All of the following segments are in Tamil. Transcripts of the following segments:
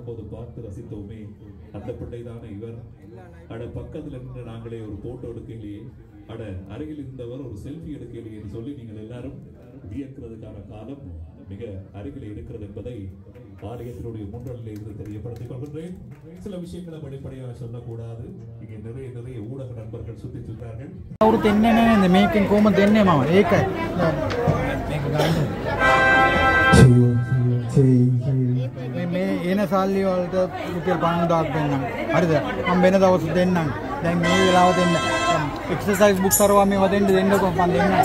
போது பார்த்து ரசித்தோமே அந்த பிள்ளைதான இவர். அட பக்கத்துல நின்று நாங்களே ஒரு போட்டோ எடுக்கலையே, அட அருகில் இருந்தவர் ஒரு செல்ஃபி எடுக்கலையே என்று சொல்லி நீங்கள் எல்லாரும் வியக்கிறதுக்கான காலம் மிக அருகில் இருக்கிறது என்பதை ஆலயத்தினுடைய முன்றலில் இருந்து தெரியப்படுத்திக் கொள்கின்றேன். சில விஷயங்களை வெளிப்படையாக சொல்லக்கூடாது. இங்கே நிறைய ஊடக நண்பர்கள் சுத்தி சுற்றார்கள். ஒரு தென்னை இந்த மேக்கிங் கோம தென்னை மாமா ஏக මේ එන සල්ලි වලට රුපියල් 5000ක් දෙන්නම්. හරිද? මම වෙන දවස් දෙන්නම්. දැන් මේ වෙලාව දෙන්න. එක්සර්සයිස් බුක් කරවා මේවා දෙන්නකො මම දෙන්නම්.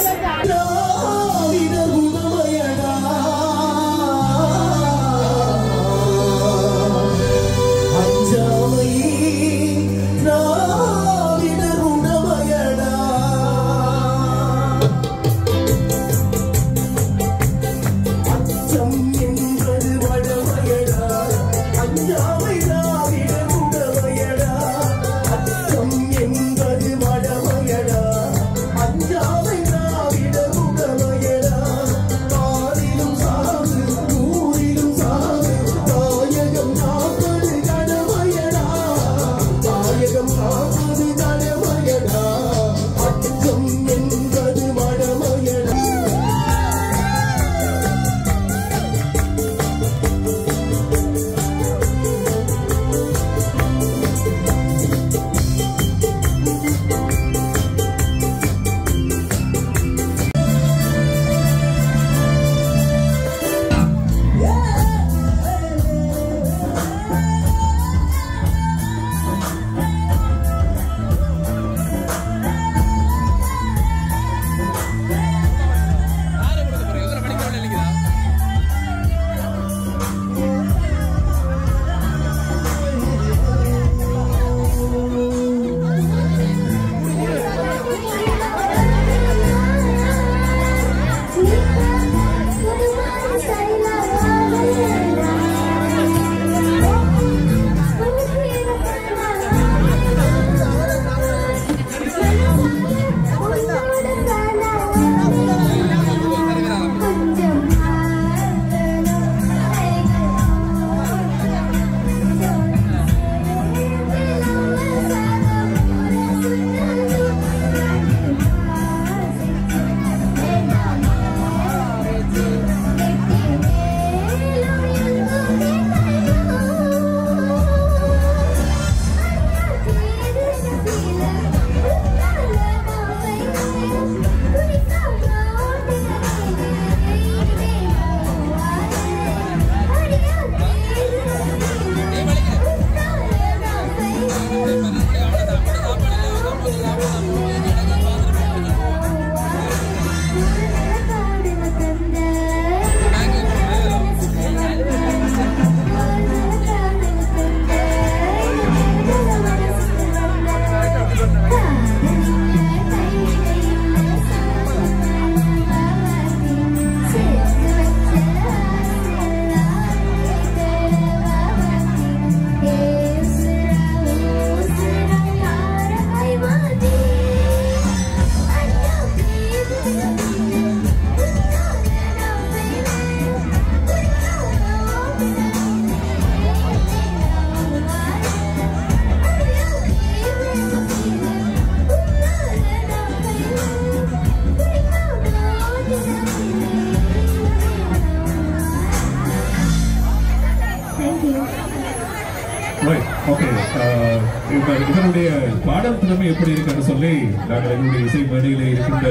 இதனுடைய பாடல் திறமை எப்படி இருக்குன்னு சொல்லி நாங்கள் எங்களுடைய இசை மேடையில இருக்கின்ற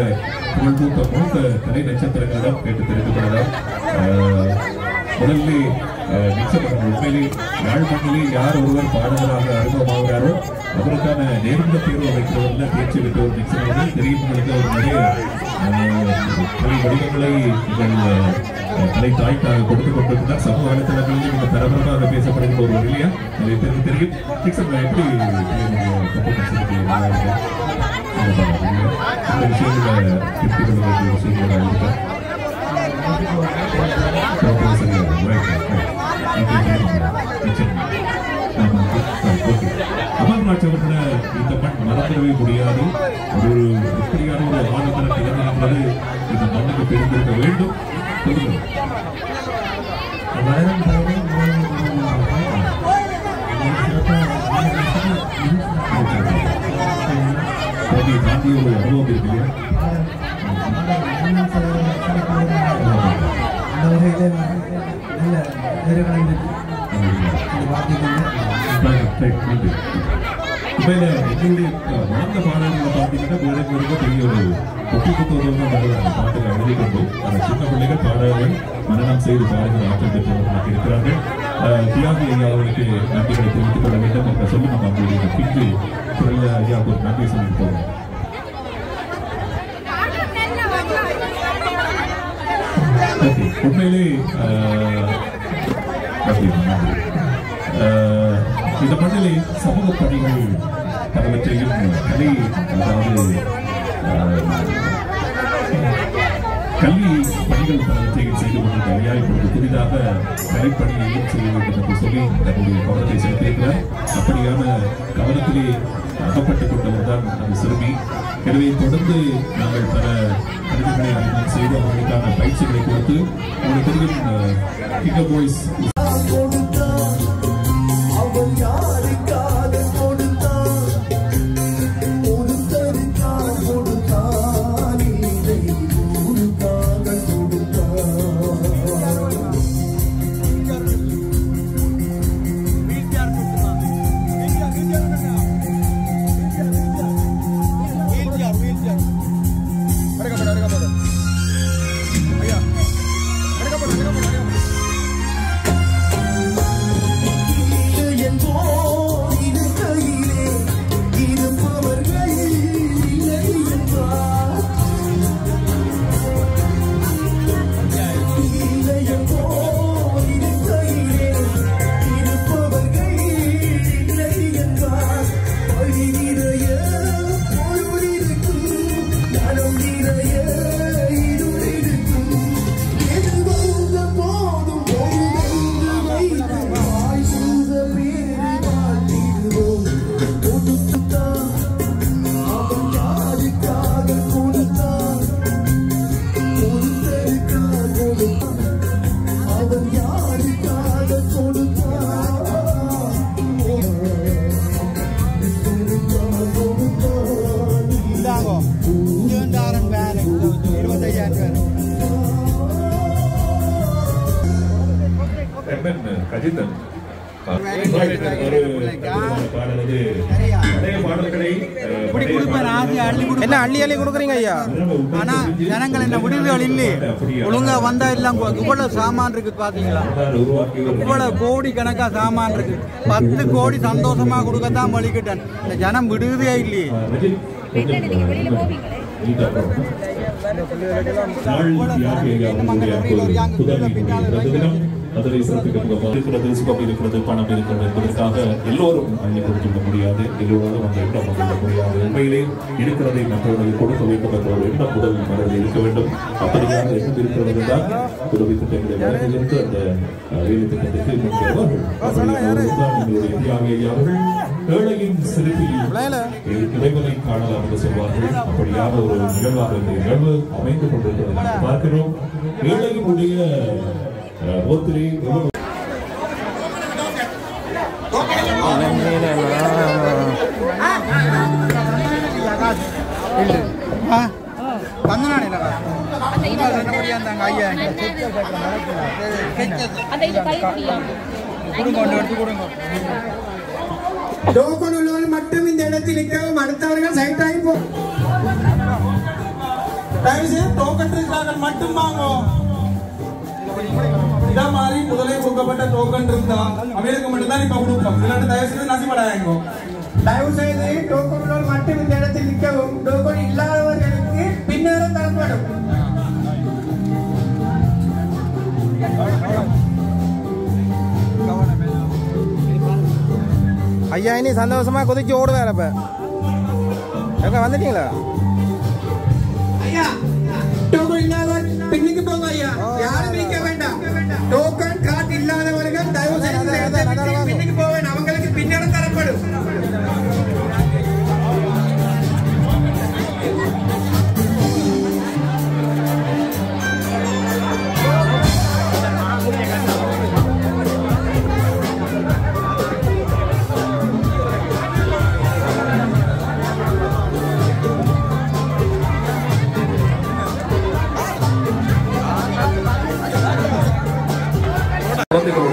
மூத்த கலை நட்சத்திரங்களிடம் கேட்டு தெரிந்து கொள்ளலாம். முதலில் நிச்சயம் உண்மையிலே யாழ் மண்ணிலே யார் ஒருவர் பாடகராக அறிமுகமாகிறாரோ அவருக்கான நேர்ந்த தேர்வு வைக்கிறவர்கள் தேர்ச்சி பெற்றவர் நிச்சயம் தெரியும். உங்களுக்கு அவர் நிறைய கலை வடிவங்களை கலை தாய்க்காக கொடுத்துக் கொண்டிருக்கிறார். சமூக வலைத்தளங்களில் நீங்கள் பரபரப்பாக பேசப்படுகிற ஒரு இல்லையா நிறைய பேருக்கு தெரியும். நிச்சயம் எப்படி இந்த விஷயங்களை திருப்தி கொள்ள வேண்டிய விஷயங்களாக இருக்கா? அமர்நாத் அவர்களை இந்த மண் மறந்துடவே முடியாது. ஒரு எப்படியான ஒரு ஆளுநர் திகழ்ந்தது இந்த மண்ணுக்கு தெரிந்திருக்க வேண்டும். எங்களுடைய வாழ்ந்த பாடல்களை பார்த்தீங்கன்னா வேலைக்கு பெரிய ஒரு ஒப்புக்குத்தோடு தான் பாட்டில் எழுதி கொண்டு அந்த சின்ன பிள்ளைகள் பாடல்கள் மனநம் செய்து பாடுகிற ஆற்றல் பெற்றவர்களாக இருக்கிறார்கள். தியாகி ஐயா அவர்களுக்கு நன்றிகளை தெரிவித்துக் கொள்ள வேண்டும் என்ற சொல்லி நம்ம அவங்களுடைய பின்பு குரல் ஐயாவுக்கு ஒரு நன்றி சொல்லிட்டு போகிறோம். உண்மையிலே இந்த மண்ணிலே சமூக பணிகள் பலவற்றையும் கலை அதாவது கல்வி பணிகள் பலவற்றையும் செய்து கொண்டிருக்க ஐயா இப்பொழுது புதிதாக கலைப்பணியையும் செய்ய வேண்டும் என்று சொல்லி தன்னுடைய கவனத்தை செலுத்தியிருக்கிறார். அப்படியான கவனத்திலே அகப்பட்டுக் கொண்டவர் தான் அந்த சிறுமி. எனவே தொடர்ந்து நாங்கள் பல கருத்துக்களை அறிமுகம் செய்து அவர்களுக்கான பயிற்சிகளை கொடுத்து உங்களுக்கு தெரியும் கிங்கர் பாய்ஸ் அஜித்தன் என்ன அள்ளி அள்ளி கொடுக்குறீங்க ஐயா? ஆனா ஜனங்கள் என்ன விடுதல் இல்லை, ஒழுங்கா வந்தா எல்லாம் இவ்வளவு சாமான் இருக்கு பாத்தீங்களா? இவ்வளவு கோடி கணக்கா சாமான் இருக்கு. 10 கோடி சந்தோஷமா கொடுக்கத்தான் வலிக்கிட்டேன். இந்த ஜனம் விடுதே இல்லையே. பணம் இருக்கிறது என்பதற்காக எல்லோரும் அள்ளி கொடுத்துவிட முடியாது, எல்லோரும் அந்த எண்ணம் கொள்ள முடியாது. உண்மையிலே இருக்கிறதை மற்றவர்களுக்கு கொடுக்க வேண்டும் என்ற ஒரு எண்ணம் முதல் மனதில் இருக்க வேண்டும். அப்படியாக எண்ணம் இருக்கிறது தான் உதவி திட்டங்களை வழங்குகிறது. அந்த வேலை திட்டத்திற்கு எங்களுடைய தியாகி அவர்கள் ஏழையின் சிறுபியில் இறைவனை காணலாம் என்று சொல்வார்கள். அப்படியான ஒரு நிகழ்வாக இந்த நிகழ்வு அமைந்து கொண்டிருப்பதை பார்க்கிறோம். ஏழையினுடைய ஒத்திரை டோக்கன் உள்ளவர்கள் மட்டும் இந்த இடத்தில் நிற்கவும், அடுத்தவர்கள் சைட் ஆகி போ. டோக்கன் இருக்கிறார்கள் மட்டும் வாங்கும். இத மாதிரி முதலே கொடுக்கப்பட்ட டோக்கன் இருந்தா அவங்களுக்கு மட்டும்தான் இப்ப கொடுப்போம். இல்லாட்டி தயவு செய்து நசிபடாயங்கோ. தயவு செய்து டோக்கன் உள்ளவர்கள் மட்டும் இந்த இடத்தில் நிற்கவும், டோக்கன் இல்லாதவர்களுக்கு பின்னரும் தரப்படும். ஐயா இனி சந்தோஷமா கொதிச்சு ஓடுவார். அப்ப எங்க வந்துட்டீங்களா ஐயா? டோக்கன் இல்லாதவர் பின்னுக்கு போங்க ஐயா, யாரும் நிற்க வேண்டாம். டோக்கன் கார்டு இல்லாதவர்கள் தயவு செய்து பின்னுக்கு போவேன், அவங்களுக்கு பின்னரும் தரப்படும்.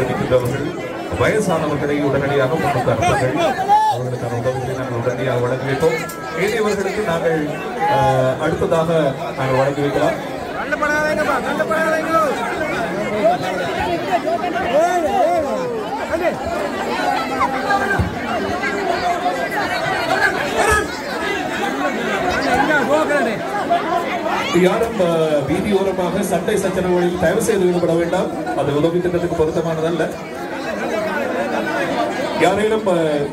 இருக்கின்றவர்கள் வயசானவர்களை உடனடியாக முன்னுக்கு அனுப்புங்கள். அவர்களுக்கான உதவிகளை நாங்கள் உடனடியாக வழங்கி வைப்போம். ஏனையவர்களுக்கு நாங்கள் அடுத்ததாக நாங்கள் வழங்கி வைக்கலாம். யாரும் வீதியோரமாக சண்டை சச்சரவுகளில் தயவு செய்து ஈடுபட வேண்டாம். அது உதவி திட்டத்துக்கு பொருத்தமானதல்ல. யாரேனும்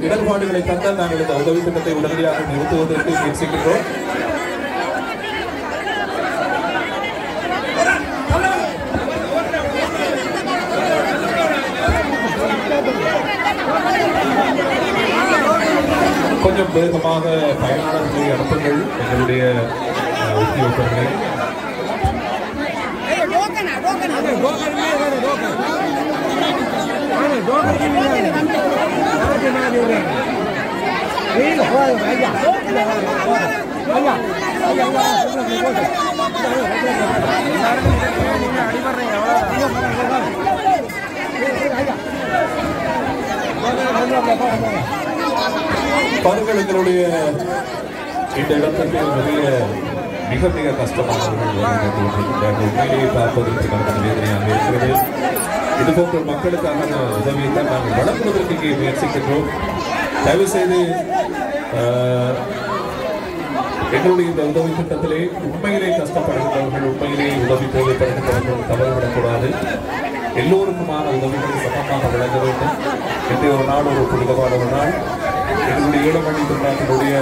இடர்பாடுகளை தந்தால் நாங்கள் இந்த உதவி திட்டத்தை உடனடியாக நிறுத்துவதற்கு முயற்சிக்கின்றோம். கொஞ்சம் வேகமாக பயனாளர்களை அனுப்புங்கள். எங்களுடைய உத்தியோகங்களை பாருங்களுடைய இந்த இடத்திற்கு மிக மிக கஷ்டமானவர்கள் உண்மையிலேயே பார்ப்பதற்கு நமக்கு வேதனையாக இருக்கிறது. இதுபோன்ற மக்களுக்கான உதவியை தான் நாங்கள் வழங்குவதற்கு இங்கே முயற்சிக்கின்றோம். தயவு செய்து எங்களுடைய இந்த உதவி திட்டத்திலே உண்மையிலே கஷ்டப்படுகின்றவர்கள், உண்மையிலேயே உதவி தேவைப்படுகின்றவர்கள் தவறுவிடக்கூடாது. எல்லோருக்குமான உதவிகளை சமமாக வழங்க வேண்டும். இந்த ஒரு நாள் ஒரு புனிதமான ஒரு நாள். எங்களுடைய ஈழமணி திருநாட்டினுடைய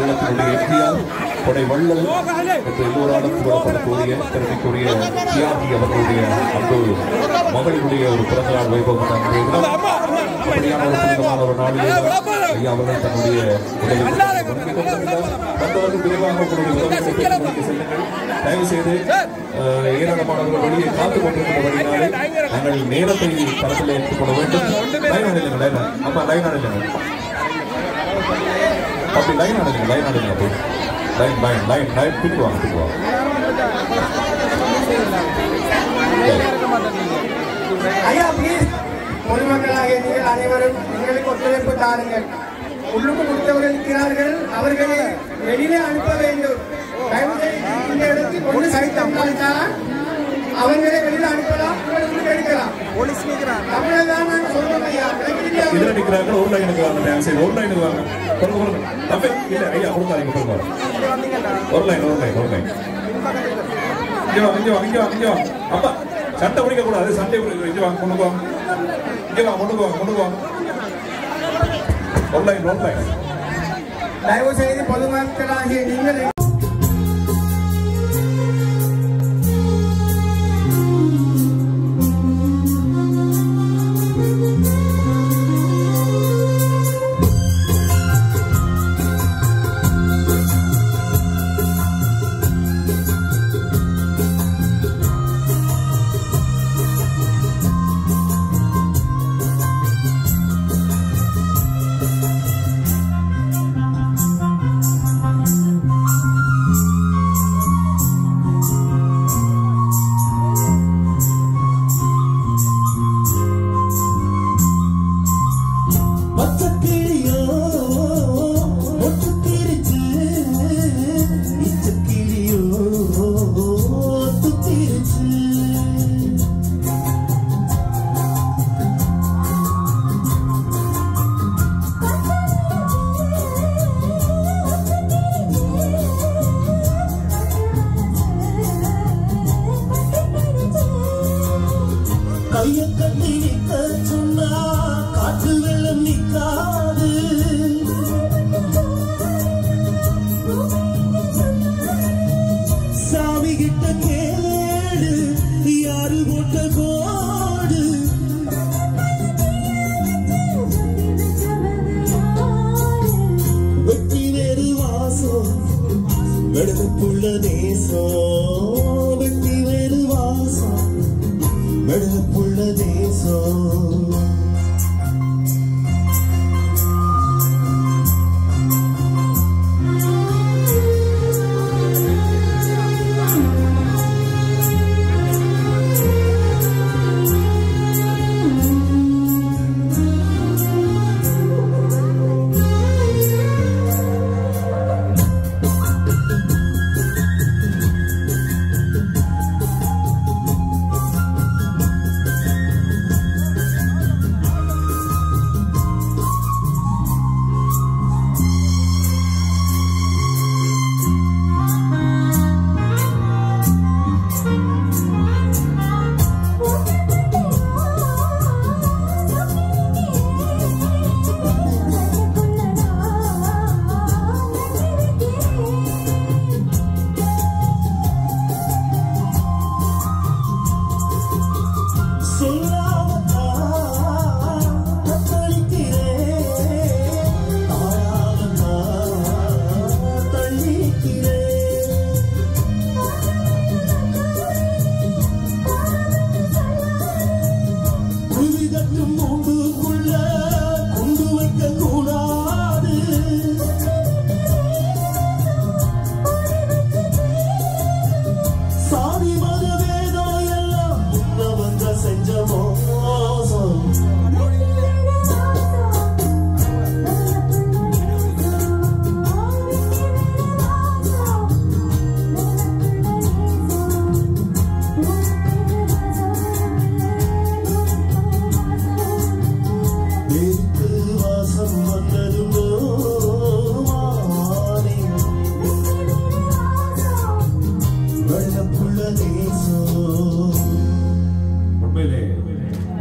உள்ளத்தினுடைய எம்ஜிஆர் கொடை வள்ளல் என்று எல்லோராலும் கூறப்படக்கூடிய பெருமைக்குரிய தியாகி அவர்களுடைய அன்பு மகளினுடைய ஒரு பிறந்தநாள் வைபவம் அப்படியான ஒரு புனிதமான ஒரு நாளிலே ஐயா அவர்கள் தன்னுடைய வந்தவர்கள் விரைவாக உங்களுடைய உதவி செல்லுங்கள். தயவு செய்து ஏராளமானவர்கள் வெளியே காத்துக் கொண்டிருக்கிற வழியினாலே நாங்கள் நேரத்தை தரத்தில் எடுத்துக்கொள்ள வேண்டும். லைன் அடையுங்க, அப்பா லைன் அடையுங்க, அப்படி லைன் அடையுங்க, லைன் அடையுங்க, அப்படி லைன் லைன் லைன் லைன் பிடிக்குவாங்க பிடிக்குவாங்க. ஐயா ப்ளீஸ், பொதுமக்களாக நீங்கள் அனைவரும் எங்களுக்கு ஒத்துழைப்பு தாருங்கள். உள்ளுக்கு கொடுத்தவர்கள் இருக்கிறார்கள், அவர்களை வெளியே அனுப்ப வேண்டும். இந்த இடத்தில் கொண்டு சைத்தான் அவர்களை வெளியில் அனுப்பலாம், எடுக்கலாம். தமிழதான் நான் சொல்றேன் ஐயா. இதுல நிக்கிறாங்க, ஒரு லைனுக்கு வாங்க, டான்ஸ் ஒரு லைனுக்கு வாங்க, இல்ல ஐயா கொடுத்தாங்க, ஒரு லைன் ஒரு லைன் ஒரு லைன். இங்க வாங்க, இங்க வாங்க, இங்க வாங்க, இங்க வாங்க. அப்பா சண்டை பிடிக்க கூடாது, சண்டை இங்க வாங்க, கொண்டு வாங்க, இங்க வாங்க, கொண்டு வாங்க, கொண்டு வாங்க. ஒரு லைன் ஒரு லைன். தயவு செய்து பொதுமக்களாகிய நீங்கள்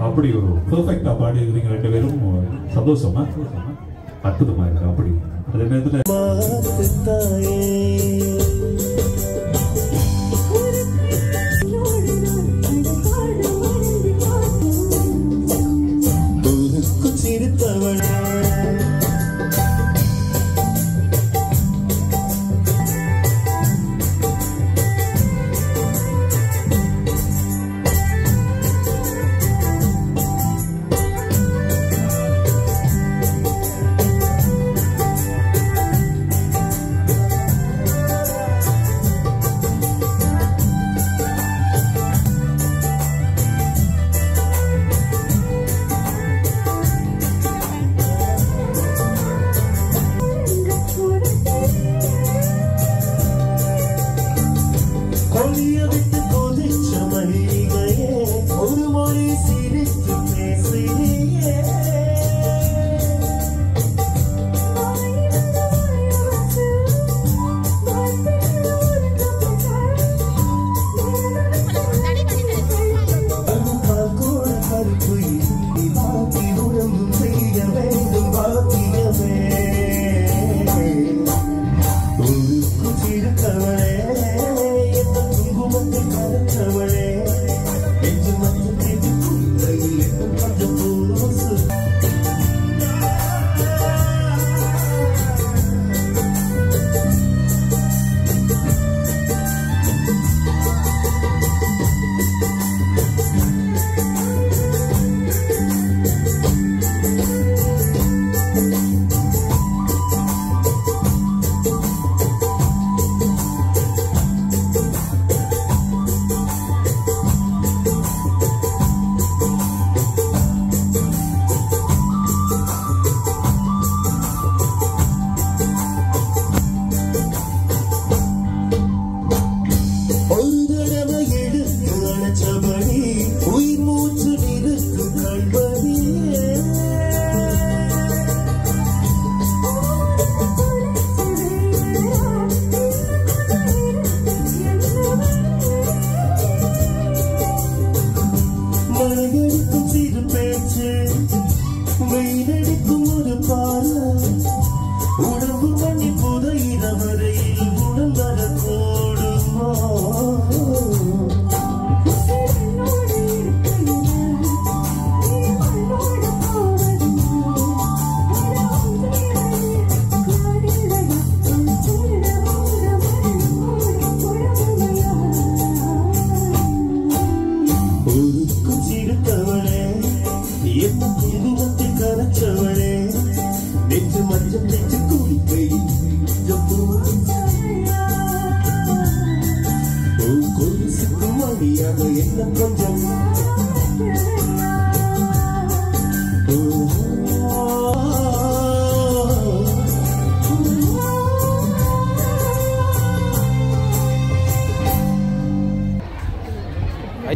அப்படி ஒரு பெர்ஃபெக்டா பாடி இருக்கீங்க ரெண்டு பேரும். சந்தோஷமா அற்புதமா இருக்கு. அப்படி அதே நேரத்துல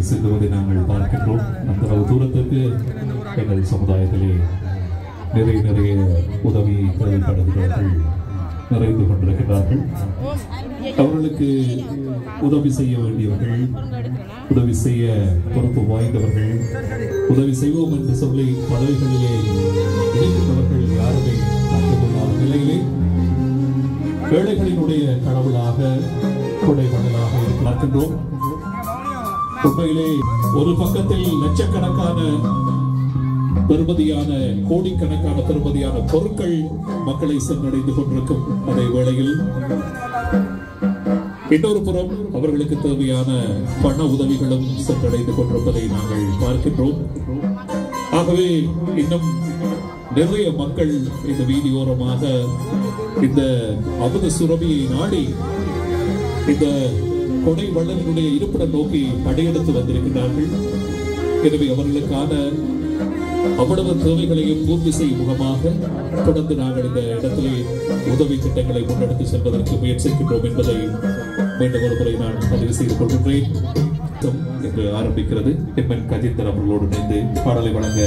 செல்வதை நாங்கள் பார்க்கின்றோம். அந்த தூரத்திற்கு எங்கள் சமுதாயத்திலே நிறைய உதவி தேவைப்படுகிறவர்கள் நிறைந்து கொண்டிருக்கிறார்கள். அவர்களுக்கு உதவி செய்ய வேண்டியவர்கள், உதவி செய்ய பொறுப்பு வாய்ந்தவர்கள், உதவி செய்வோம் என்று சொல்லி பதவிகளிலே இருக்கின்றவர்கள் யாருமே காட்டுக்கொள்ளாத நிலையிலே ஏழைகளினுடைய கடவுளாக கொடைவனலாக பார்க்கின்றோம். உண்மையிலே ஒரு பக்கத்தில் லட்சக்கணக்கான பெருமதியான கோடிக்கணக்கான பெருமதியான பொருட்கள் மக்களை சென்றடைந்து கொண்டிருக்கும் அதே வேளையில் இன்னொரு புறம் அவர்களுக்கு தேவையான பண உதவிகளும் சென்றடைந்து கொண்டிருப்பதை நாங்கள் பார்க்கின்றோம். ஆகவே இன்னும் நிறைய மக்கள் இந்த வீதியோரமாக இந்த அமுத சுரபியை நாடி இந்த கொடை வள்ளலினுடைய இருப்பிடம் நோக்கி படையெடுத்து வந்திருக்கிறார்கள். எனவே அவர்களுக்கான அவ்வளவு தேவைகளையும் பூர்த்தி செய்யும் முகமாக தொடர்ந்து நாங்கள் இந்த இடத்திலே உதவி திட்டங்களை முன்னெடுத்து செல்வதற்கு முயற்சிக்கின்றோம் என்பதை மீண்டும் ஒரு முறை நான் பதிவு செய்து கொள்கின்றேன். என்று ஆரம்பிக்கிறது. எம்என் கஜேந்தர் அவர்களோடு இணைந்து பாடலை வழங்க